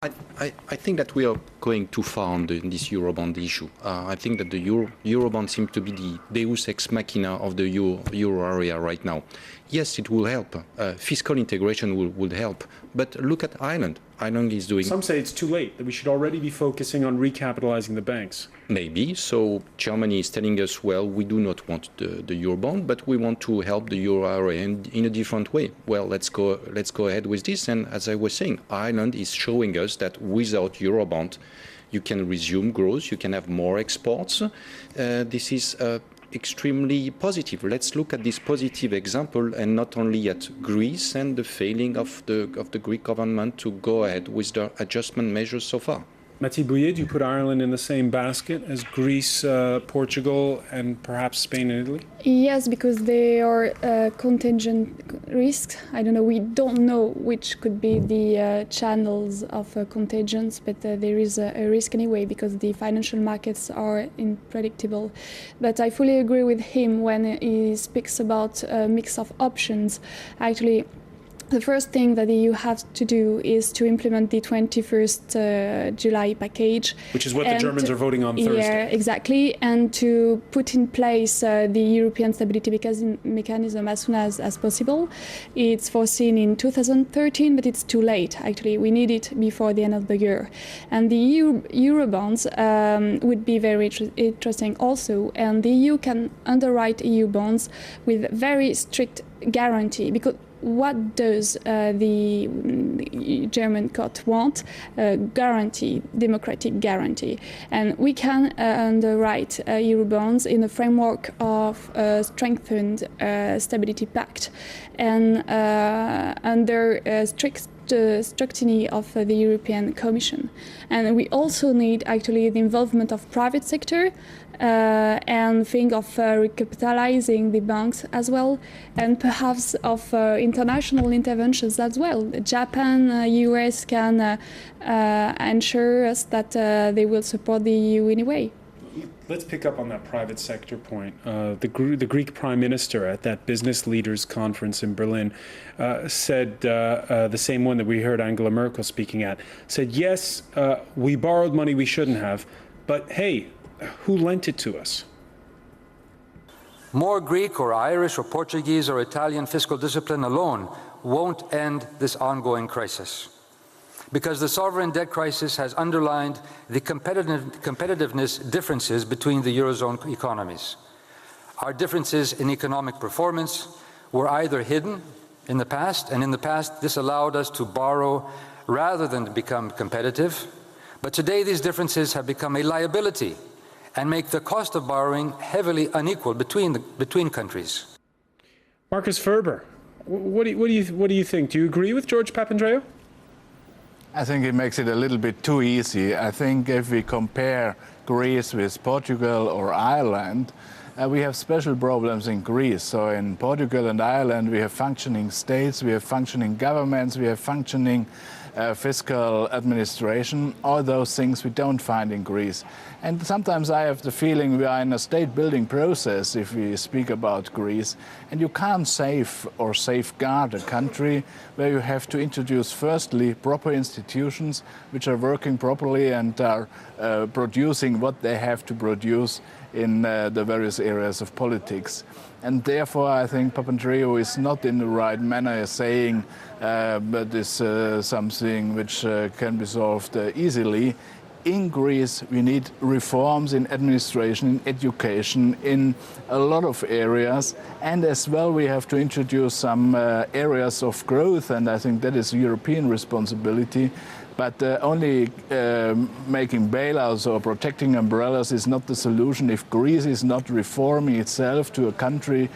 I think that we are going too far on this Eurobond issue. I think that the Eurobond seems to be the deus ex machina of the euro area right now. Yes, it will help. Fiscal integration would help. But look at Ireland. Ireland is doing... Some say it's too late, that we should already be focusing on recapitalizing the banks. Maybe. So Germany is telling us, well, we do not want the Eurobond, but we want to help the euro area in a different way. Well, let's go ahead with this. And as I was saying, Ireland is showing us that without Eurobond, you can resume growth, you can have more exports. This is extremely positive. Let's look at this positive example and not only at Greece and the failing of the Greek government to go ahead with the adjustment measures so far. Mathilde, do you put Ireland in the same basket as Greece, Portugal, and perhaps Spain and Italy? Yes, because they are contingent risks. I don't know, we don't know which could be the channels of contagions, but there is a risk anyway because the financial markets are unpredictable. But I fully agree with him when he speaks about a mix of options. Actually, the first thing that the EU has to do is to implement the 21st July package. Which is what the Germans are voting on Thursday. Yeah, exactly. And to put in place the European Stability Mechanism as soon as possible. It's foreseen in 2013, but it's too late, actually. We need it before the end of the year. And the Eurobonds would be very interesting also. And the EU can underwrite EU bonds with very strict guarantee, because what does the German court want? Guarantee, democratic guarantee. And we can underwrite Eurobonds in the framework of a strengthened stability pact and under strict scrutiny of the European Commission. And we also need actually the involvement of private sector and think of recapitalizing the banks as well, and perhaps of international interventions as well. Japan, US can ensure us that they will support the EU in a way. Let's pick up on that private sector point. The Greek Prime Minister at that business leaders conference in Berlin said the same one that we heard Angela Merkel speaking at, said, yes, we borrowed money we shouldn't have, but hey, who lent it to us? More Greek or Irish or Portuguese or Italian fiscal discipline alone won't end this ongoing crisis, because the sovereign debt crisis has underlined the competitiveness differences between the Eurozone economies. Our differences in economic performance were either hidden in the past, and in the past this allowed us to borrow rather than to become competitive. But today these differences have become a liability and make the cost of borrowing heavily unequal between countries. Marcus Ferber, what do you think? Do you agree with George Papandreou? I think it makes it a little bit too easy. I think if we compare Greece with Portugal or Ireland, we have special problems in Greece. So in Portugal and Ireland, we have functioning states, we have functioning governments, we have functioning fiscal administration. All those things we don't find in Greece. And sometimes I have the feeling we are in a state-building process if we speak about Greece. And you can't save or safeguard a country where you have to introduce, firstly, proper institutions which are working properly and are producing what they have to produce in the various areas of politics. And therefore, I think Papandreou is not in the right manner saying that this is something which can be solved easily. In Greece, we need reforms in administration, in education, in a lot of areas. And as well, we have to introduce some areas of growth, and I think that is a European responsibility. But only making bailouts or protecting umbrellas is not the solution if Greece is not reforming itself to a country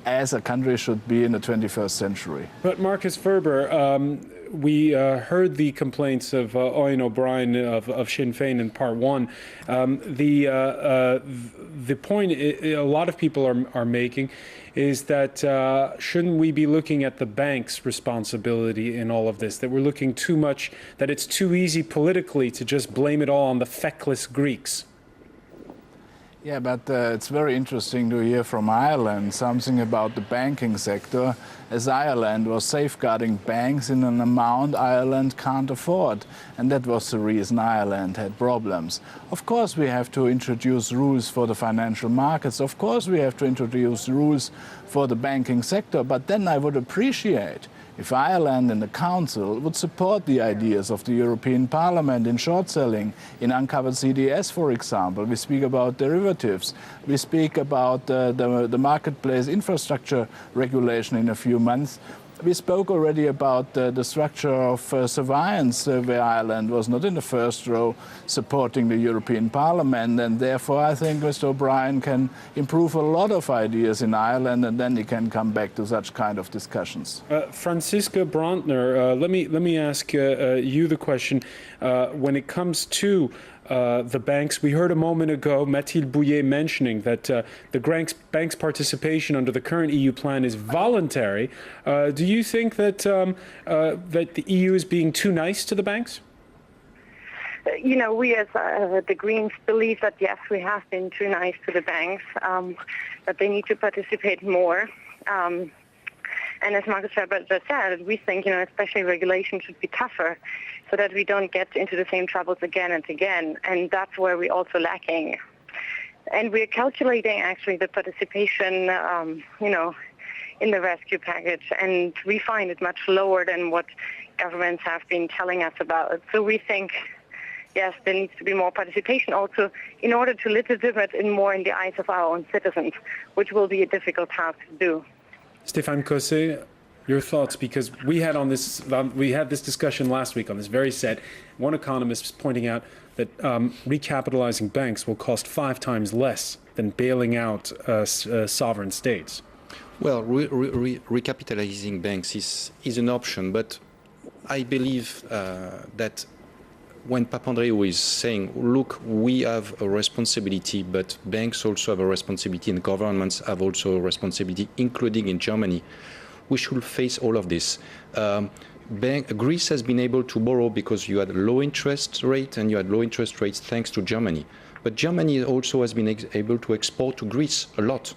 as a country should be in the 21st century. But Marcus Ferber, we heard the complaints of Eoin O'Brien of Sinn Féin in part one. The point a lot of people are making is that shouldn't we be looking at the bank's responsibility in all of this, that we're looking too much, that it's too easy politically to just blame it all on the feckless Greeks? Yeah, but it's very interesting to hear from Ireland something about the banking sector, as Ireland was safeguarding banks in an amount Ireland can't afford. And that was the reason Ireland had problems. Of course, we have to introduce rules for the financial markets. Of course, we have to introduce rules for the banking sector. But then I would appreciate if Ireland and the Council would support the ideas of the European Parliament in short selling, in uncovered CDS, for example. We speak about derivatives. We speak about the marketplace infrastructure regulation in a few months. We spoke already about the structure of surveillance, where Ireland was not in the first row supporting the European Parliament, and therefore I think Mr. O'Brien can improve a lot of ideas in Ireland, and then he can come back to such kind of discussions. Franziska, Brantner, let me ask you the question. When it comes to the banks, we heard a moment ago Mathilde Bouye mentioning that the bank's participation under the current EU plan is voluntary. Do you think that that the EU is being too nice to the banks? You know, we as the Greens believe that, yes, we have been too nice to the banks, that they need to participate more. And as Marcus Ferber just said, we think, you know, especially regulation should be tougher so that we don't get into the same troubles again and again. And that's where we're also lacking. And we're calculating actually the participation, you know, in the rescue package. And we find it much lower than what governments have been telling us about. So we think, yes, there needs to be more participation also in order to legitimate it more in the eyes of our own citizens, which will be a difficult task to do. Stephane Cosse, your thoughts, because we had this discussion last week on this very set. One economist was pointing out that recapitalizing banks will cost 5 times less than bailing out sovereign states. Well, recapitalizing banks is an option, but I believe that when Papandreou is saying, look, we have a responsibility, but banks also have a responsibility and governments have also a responsibility, including in Germany, we should face all of this. Greece has been able to borrow because you had a low interest rate, and you had low interest rates thanks to Germany. But Germany also has been able to export to Greece a lot.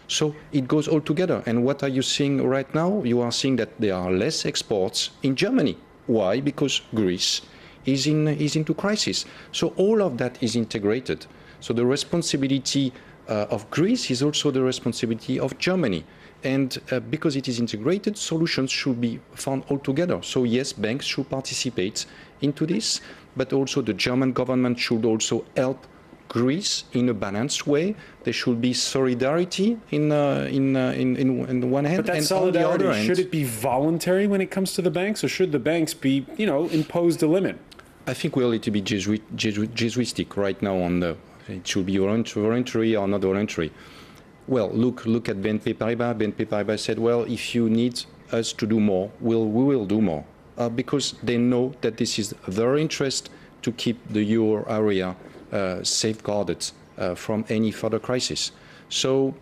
So it goes all together. And what are you seeing right now? You are seeing that there are less exports in Germany. Why? Because Greece is into crisis. So all of that is integrated. So the responsibility of Greece is also the responsibility of Germany. And because it is integrated, solutions should be found all together. So yes, banks should participate into this, but also the German government should also help Greece in a balanced way. There should be solidarity in one hand, but that and solidarity, on the other hand, should it be voluntary when it comes to the banks, or should the banks be, you know, imposed a limit? I think we're a little bit Jesuitic right now on it should be voluntary or not voluntary. Well, look at BNP Paribas. BNP Paribas said, well, if you need us to do more, we will do more, because they know that this is their interest to keep the euro area safeguarded from any further crisis. So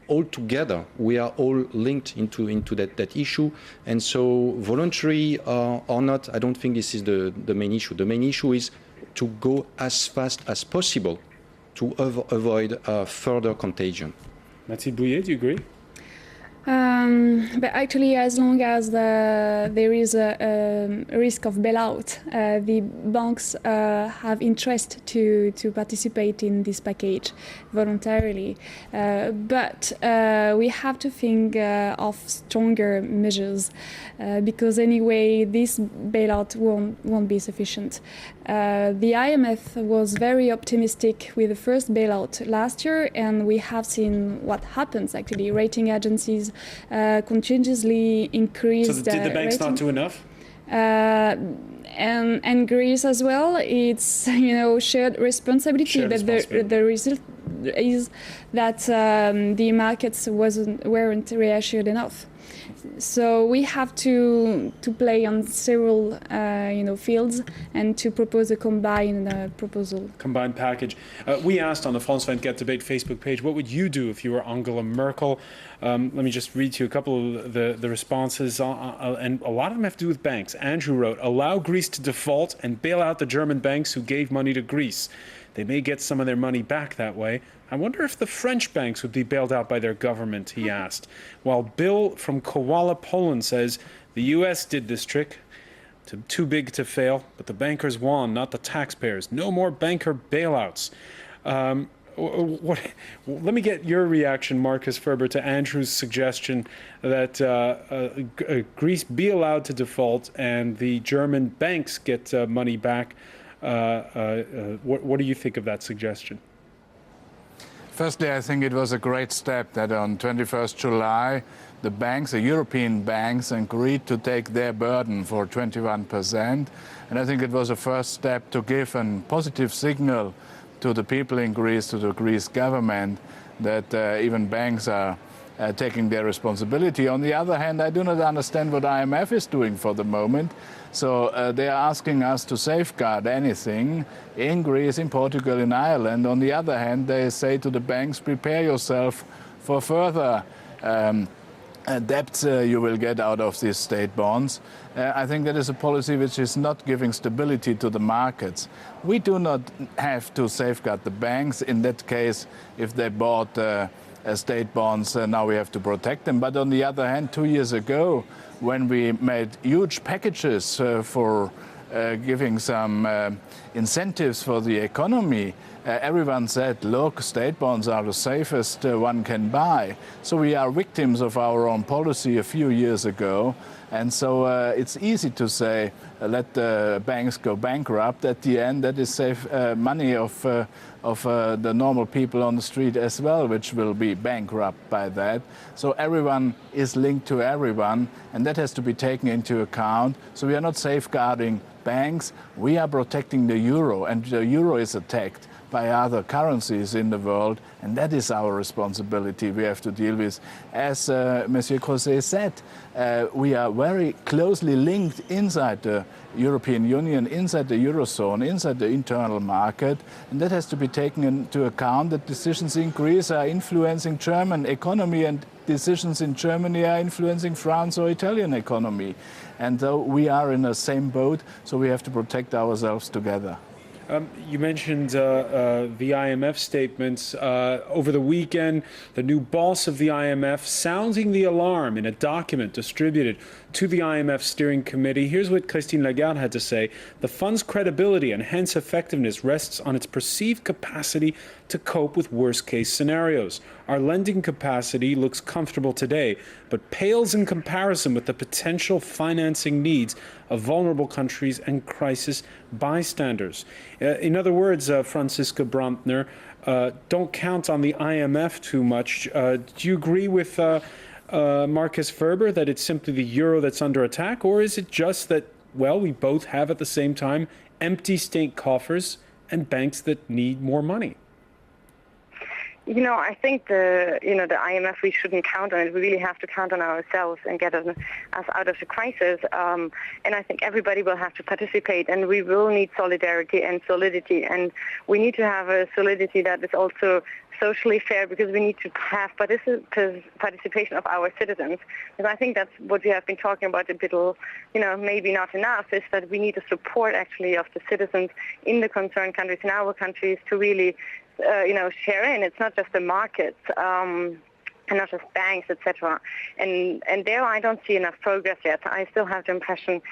all together, we are all linked into that issue. And so voluntary or not, I don't think this is the main issue. The main issue is to go as fast as possible to avoid further contagion. Mathilde Bouye, do you agree? But actually, as long as there is a risk of bailout, the banks have interest to participate in this package voluntarily. But we have to think of stronger measures, because anyway, this bailout won't be sufficient. The IMF was very optimistic with the first bailout last year, and we have seen what happens actually. Rating agencies continuously increased. So did the banks not do enough? And Greece as well. It's shared responsibility. But the result is that the markets weren't reassured enough. So we have to play on several fields and to propose a combined proposal. Combined package. We asked on the France24 debate Facebook page, what would you do if you were Angela Merkel? Let me just read to you a couple of the responses, and a lot of them have to do with banks. Andrew wrote, allow Greece to default and bail out the German banks who gave money to Greece. They may get some of their money back that way. I wonder if the French banks would be bailed out by their government, he asked. While Bill from Koala, Poland says the U.S. did this trick. Too big to fail, but the bankers won, not the taxpayers. No more banker bailouts. Let me get your reaction, Marcus Ferber, to Andrew's suggestion that Greece be allowed to default and the German banks get money back. What do you think of that suggestion? Firstly, I think it was a great step that on 21st July, the banks, the European banks, agreed to take their burden for 21%. And I think it was a first step to give a positive signal to the people in Greece, to the Greece government, that even banks are taking their responsibility. On the other hand, I do not understand what IMF is doing for the moment. So they are asking us to safeguard anything in Greece, in Portugal, in Ireland. On the other hand, they say to the banks, prepare yourself for further debts you will get out of these state bonds. I think that is a policy which is not giving stability to the markets. We do not have to safeguard the banks. In that case, if they bought state bonds, now we have to protect them. But on the other hand, 2 years ago, when we made huge packages for giving some incentives for the economy, everyone said, look, state bonds are the safest one can buy. So we are victims of our own policy a few years ago. And so it's easy to say, let the banks go bankrupt. At the end, that is save money of the normal people on the street as well, which will be bankrupt by that. So everyone is linked to everyone, and that has to be taken into account. So we are not safeguarding banks, we are protecting the euro, and the euro is attacked by other currencies in the world, and that is our responsibility we have to deal with. As Monsieur Cosse said, we are very closely linked inside the European Union, inside the Eurozone, inside the internal market, and that has to be taken into account that decisions in Greece are influencing German economy and decisions in Germany are influencing France or Italian economy. And though we are in the same boat, so we have to protect ourselves together. You mentioned the IMF statements. Over the weekend, the new boss of the IMF sounding the alarm in a document distributed to the IMF steering committee. Here's what Christine Lagarde had to say. The fund's credibility and hence effectiveness rests on its perceived capacity to cope with worst-case scenarios. Our lending capacity looks comfortable today, but pales in comparison with the potential financing needs of vulnerable countries and crisis bystanders. In other words, Franziska Brantner, don't count on the IMF too much. Do you agree with Marcus Ferber that it's simply the euro that's under attack, or is it just that, well, we both have at the same time empty state coffers and banks that need more money? You know, I think the IMF, we shouldn't count on it. We really have to count on ourselves and get us out of the crisis. And I think everybody will have to participate, and we will need solidarity and solidity. And we need to have a solidity that is also socially fair, because we need to have participation of our citizens. And I think that's what we have been talking about a bit, maybe not enough, is that we need the support actually of the citizens in the concerned countries, in our countries, to really share in. It's not just the markets and not just banks, etc. And there I don't see enough progress yet. I still have the impression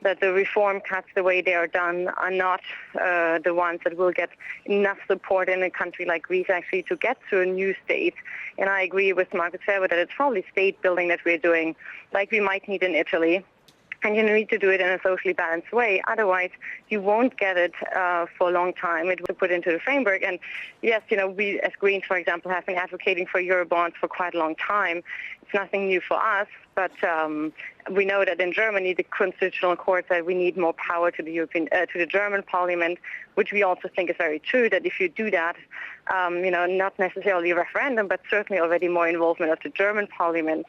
that the reform cuts, the way they are done, are not the ones that will get enough support in a country like Greece actually to get to a new state. And I agree with Marcus Ferber that it's probably state building that we're doing, like we might need in Italy. And you need to do it in a socially balanced way. Otherwise, you won't get it for a long time. It will put into the framework. And yes, we as Greens, for example, have been advocating for Eurobonds for quite a long time. It's nothing new for us, but we know that in Germany, the Constitutional Court said we need more power to the German Parliament, which we also think is very true. That if you do that, not necessarily a referendum, but certainly already more involvement of the German Parliament.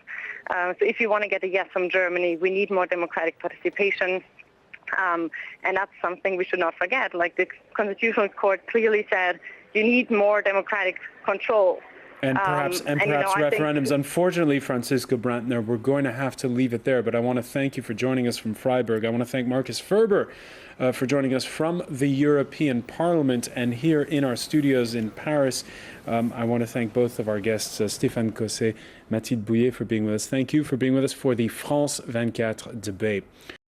So if you want to get a yes from Germany, we need more democratic participation. And that's something we should not forget. Like the Constitutional Court clearly said, you need more democratic control And perhaps referendums. Unfortunately, Franziska Brantner, we're going to have to leave it there, but I want to thank you for joining us from Freiburg. I want to thank Marcus Ferber for joining us from the European Parliament and here in our studios in Paris. I want to thank both of our guests, Stephane Cosse, Mathilde Bouye, for being with us. Thank you for being with us for the France 24 debate.